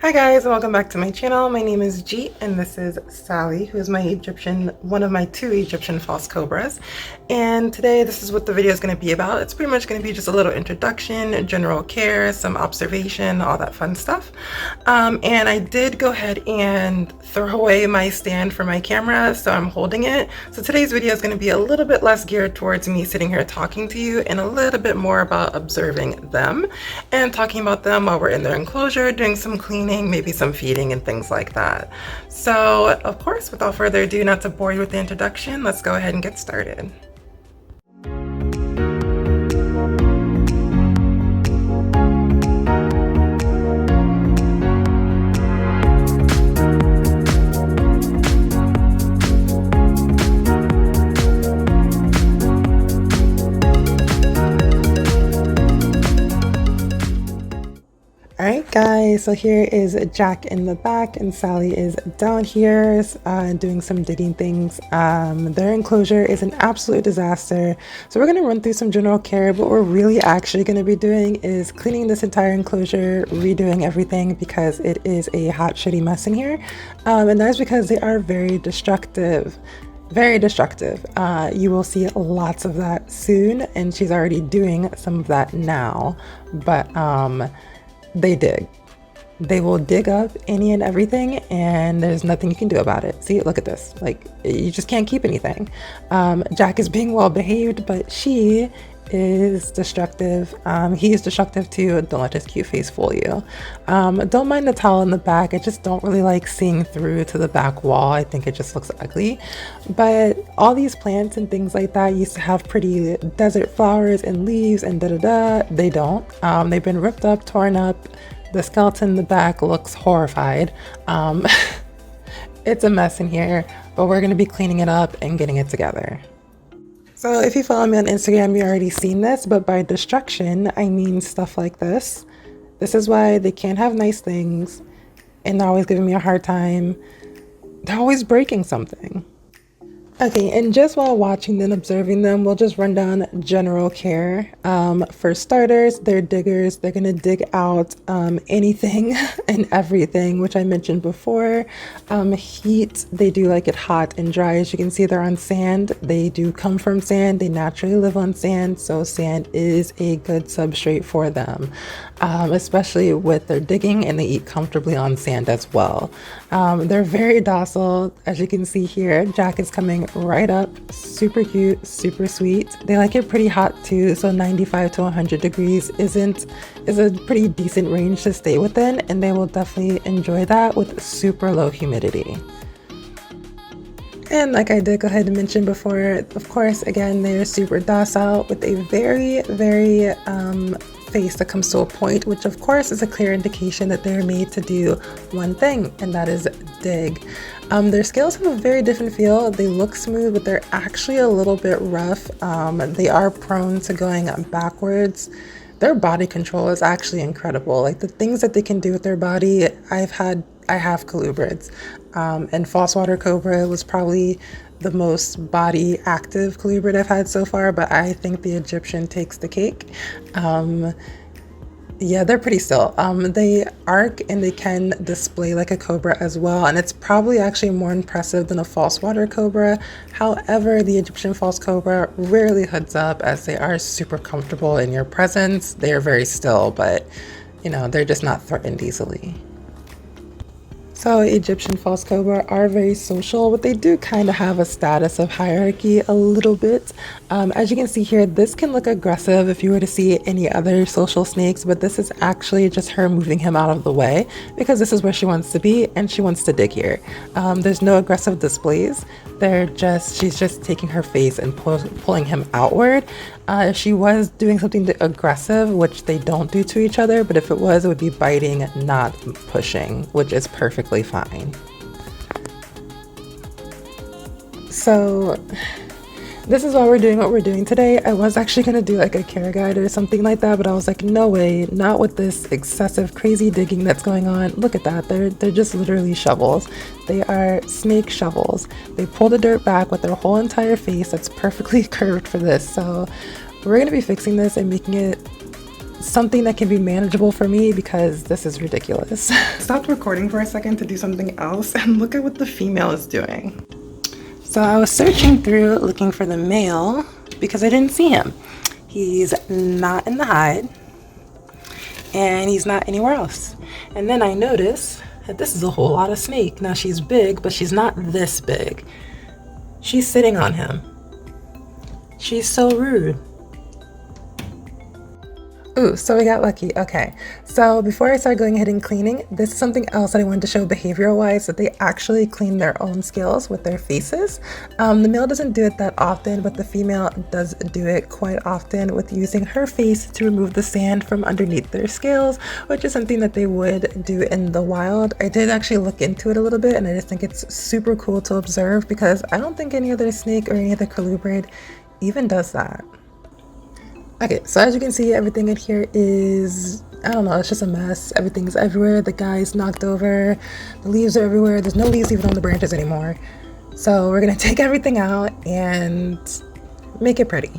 Hi guys, and welcome back to my channel. My name is G and this is Sally, who is one of my two Egyptian false cobras. And today this is what the video is going to be about. It's pretty much going to be just a little introduction, general care, some observation, all that fun stuff. And I did go ahead and throw away my stand for my camera, so I'm holding it. So today's video is going to be a little bit less geared towards me sitting here talking to you and a little bit more about observing them and talking about them while we're in their enclosure, doing some cleaning, maybe some feeding and things like that. So of course, without further ado, not to bore you with the introduction, let's go ahead and get started. Alright guys, so here is Jack in the back and Sally is down here doing some digging things. Their enclosure is an absolute disaster. So we're going to run through some general care. What we're really actually going to be doing is cleaning this entire enclosure, redoing everything because it is a hot shitty mess in here. And that's because they are very destructive. Very destructive. You will see lots of that soon, and she's already doing some of that now. But they dig. They will dig up any and everything, and there's nothing you can do about it. See, look at this. Like, you just can't keep anything. Jack is being well behaved, but she is destructive. He is destructive too. Don't let his cute face fool you. Don't mind the towel in the back. I just don't really like seeing through to the back wall. I think it just looks ugly. But all these plants and things like that used to have pretty desert flowers and leaves and da-da-da. They don't. They've been ripped up, torn up. The skeleton in the back looks horrified. It's a mess in here, but we're going to be cleaning it up and getting it together. So if you follow me on Instagram, you already seen this, but by destruction, I mean stuff like this. This is why they can't have nice things, and they're always giving me a hard time. They're always breaking something. Okay, and just while watching and observing them, we'll just run down general care. For starters, they're diggers. They're gonna dig out anything and everything, which I mentioned before. Heat, they do like it hot and dry. As you can see, they're on sand. They do come from sand. They naturally live on sand, so sand is a good substrate for them, especially with their digging, and they eat comfortably on sand as well. They're very docile. As you can see here, Jack is coming right up, super cute, super sweet. They like it pretty hot too, so 95 to 100 degrees is a pretty decent range to stay within, and they will definitely enjoy that with super low humidity. And like I did go ahead and mention before, of course, again, they're super docile with a very face that comes to a point, which of course is a clear indication that they're made to do one thing, and that is dig. Their scales have a very different feel. They look smooth, but they're actually a little bit rough. They are prone to going backwards. Their body control is actually incredible. Like the things that they can do with their body, I have colubrids, and false water cobra was probably the most body active colubrid I've had so far, but I think the Egyptian takes the cake. Yeah, they're pretty still. They arc and they can display like a cobra as well, and it's probably actually more impressive than a false water cobra. However, the Egyptian false cobra rarely hoods up, as they are super comfortable in your presence. They are very still, but you know, they're just not threatened easily. So Egyptian false cobra are very social, but they do kind of have a status of hierarchy a little bit. As you can see here, this can look aggressive if you were to see any other social snakes, but this is actually just her moving him out of the way because this is where she wants to be and she wants to dig here. There's no aggressive displays. She's just taking her face and pulling him outward. If she was doing something aggressive, which they don't do to each other, but if it was, it would be biting, not pushing, which is perfectly fine. So this is why we're doing what we're doing today. I was actually going to do like a care guide or something like that, but I was like, no way, not with this excessive crazy digging that's going on. Look at that. They're just literally shovels. They are snake shovels. They pull the dirt back with their whole entire face that's perfectly curved for this. So we're going to be fixing this and making it something that can be manageable for me because this is ridiculous. Stopped recording for a second to do something else and look at what the female is doing. So I was searching through looking for the male because I didn't see him. He's not in the hide and he's not anywhere else. And then I noticed that this is a whole lot of snake. Now she's big, but she's not this big. She's sitting on him. She's so rude. Ooh, so we got lucky. Okay, so before I start going ahead and cleaning, this is something else that I wanted to show behavioral wise, that they actually clean their own scales with their faces. The male doesn't do it that often, but the female does do it quite often with using her face to remove the sand from underneath their scales, which is something that they would do in the wild. I did actually look into it a little bit, and I just think it's super cool to observe because I don't think any other snake or any other colubrid even does that. Okay, so as you can see, everything in here is, I don't know, it's just a mess. Everything's everywhere. The guy's knocked over. The leaves are everywhere. There's no leaves even on the branches anymore. So we're gonna take everything out and make it pretty.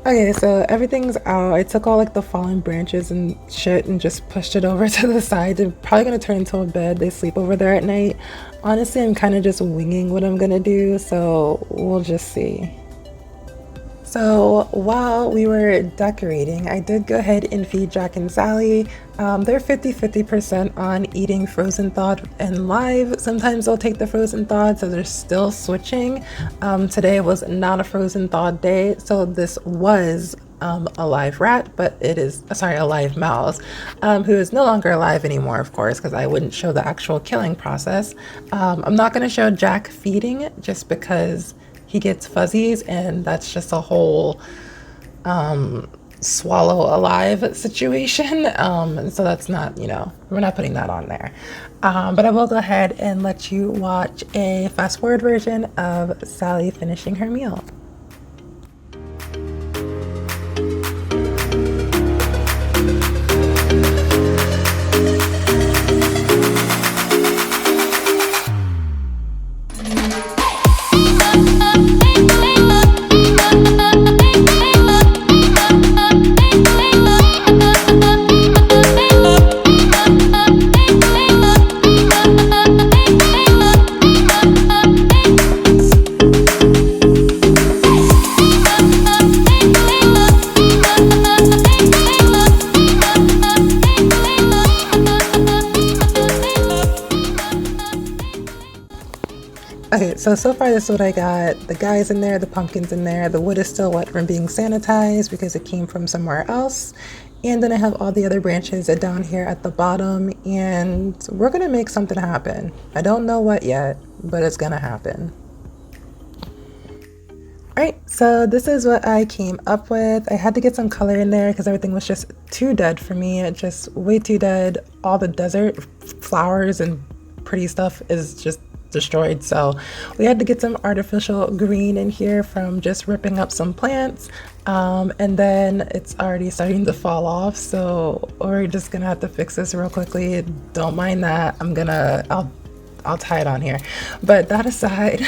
Okay, so everything's out. I took all like the fallen branches and shit and just pushed it over to the side. They're probably gonna turn into a bed. They sleep over there at night. Honestly, I'm kind of just winging what I'm gonna do, so we'll just see. So while we were decorating, I did go ahead and feed Jack and Sally. They're 50-50% on eating frozen thawed and live. Sometimes they'll take the frozen thawed, so they're still switching. Today was not a frozen thawed day, so this was a live rat, but it is, sorry, a live mouse, who is no longer alive anymore, of course, because I wouldn't show the actual killing process. I'm not going to show Jack feeding it just because he gets fuzzies, and that's just a whole swallow alive situation. And so that's not, you know, we're not putting that on there. But I will go ahead and let you watch a fast forward version of Sally finishing her meal. Okay, so far this is what I got. The guy's in there, the pumpkin's in there, the wood is still wet from being sanitized because it came from somewhere else. And then I have all the other branches down here at the bottom, and we're gonna make something happen. I don't know what yet, but it's gonna happen. Alright, so this is what I came up with. I had to get some color in there because everything was just too dead for me, just way too dead. All the desert flowers and pretty stuff is just destroyed, so we had to get some artificial green in here from just ripping up some plants, and then it's already starting to fall off, so we're just gonna have to fix this real quickly. Don't mind that. I'll tie it on here. But that aside,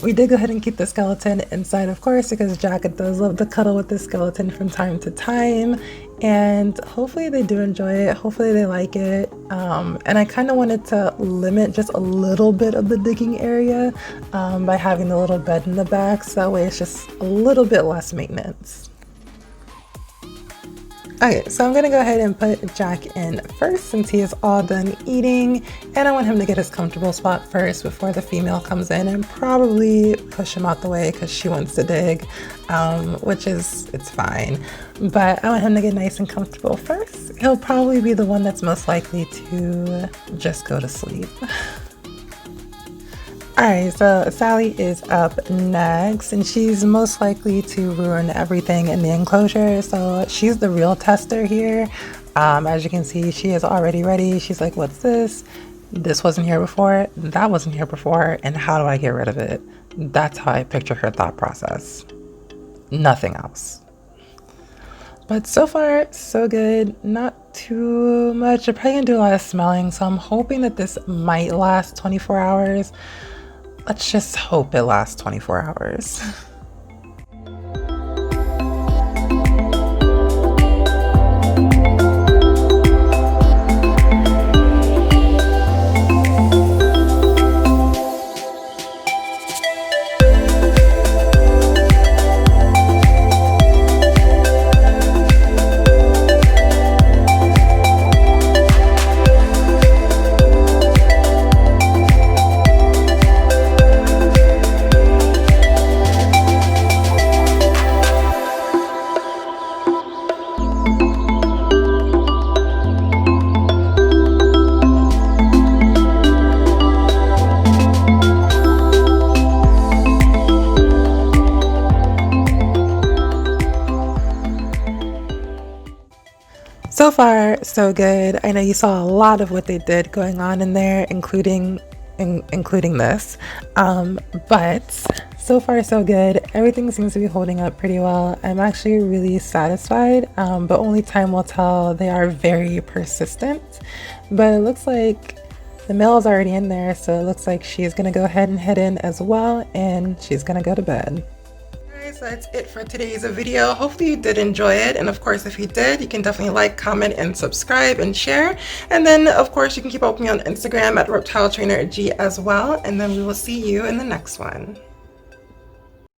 we did go ahead and keep the skeleton inside, of course, because Jack does love to cuddle with the skeleton from time to time, and hopefully they do enjoy it. Hopefully they like it. And I kind of wanted to limit just a little bit of the digging area by having the little bed in the back, so that way it's just a little bit less maintenance. Okay, so I'm gonna go ahead and put Jack in first since he is all done eating, and I want him to get his comfortable spot first before the female comes in and probably push him out the way because she wants to dig, which is, it's fine. But I want him to get nice and comfortable first. He'll probably be the one that's most likely to just go to sleep. Alright, so Sally is up next, and she's most likely to ruin everything in the enclosure, so she's the real tester here. As you can see, she is already ready. She's like, what's this? This wasn't here before, that wasn't here before, and how do I get rid of it? That's how I picture her thought process. Nothing else. But so far, so good. Not too much. I'm probably gonna do a lot of smelling, so I'm hoping that this might last 24 hours. Let's just hope it lasts 24 hours. So far, so good. I know you saw a lot of what they did going on in there, including this. But so far, so good. Everything seems to be holding up pretty well. I'm actually really satisfied, but only time will tell. They are very persistent, but it looks like the male is already in there, so it looks like she's gonna go ahead and head in as well, and she's gonna go to bed. So that's it for today's video. Hopefully you did enjoy it, and of course if you did, you can definitely like, comment, and subscribe and share. And then of course you can keep up with me on Instagram at ReptileTrainerG as well, and then we will see you in the next one.